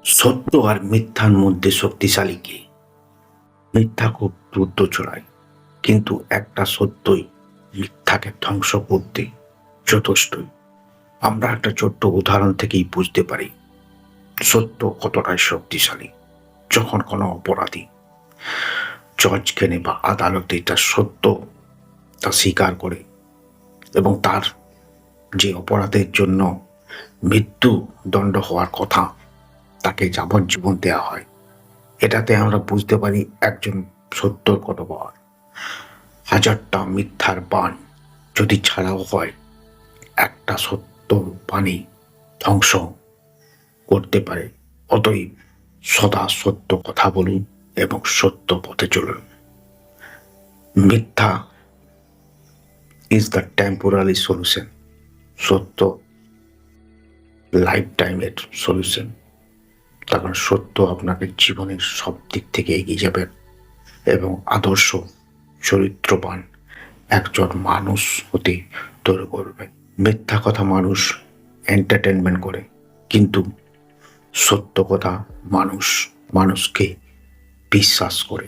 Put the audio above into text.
সত্য আর মিথ্যার মধ্যে শক্তিশালী কে? মিথ্যা খুব দ্রুত ছড়ায়, কিন্তু একটা সত্যই মিথ্যাকে ধ্বংস করতে যথেষ্টই। আমরা একটা ছোট্ট উদাহরণ থেকেই বুঝতে পারি সত্য কতটাই শক্তিশালী। যখন কোনো অপরাধী জজকে বা আদালতে তার সত্য তা স্বীকার করে এবং তার যে অপরাধের জন্য মৃত্যু দণ্ড হওয়ার কথা তাকে যাবজ্জীবন দেওয়া হয়, এটাতে আমরা বুঝতে পারি একজন সত্যর কতবার। হাজারটা মিথ্যার বাণ যদি ছাড়াও হয়, একটা সত্য বাণী ধ্বংস করতে পারে। অতএব সদা সত্য কথা বলুন এবং সত্য পথে চলুন। মিথ্যা ইজ দ্য টেম্পোরারি সলিউশন, সত্য লাইফ টাইমের সলিউশন। কারণ সত্য আপনাকে জীবনের সব দিক থেকে এগিয়ে যাবেন এবং আদর্শ চরিত্রবান একজন মানুষ হতে তৈরি করবে। মিথ্যা কথা মানুষ এন্টারটেনমেন্ট করে, কিন্তু সত্য কথা মানুষকে বিশ্বাস করে।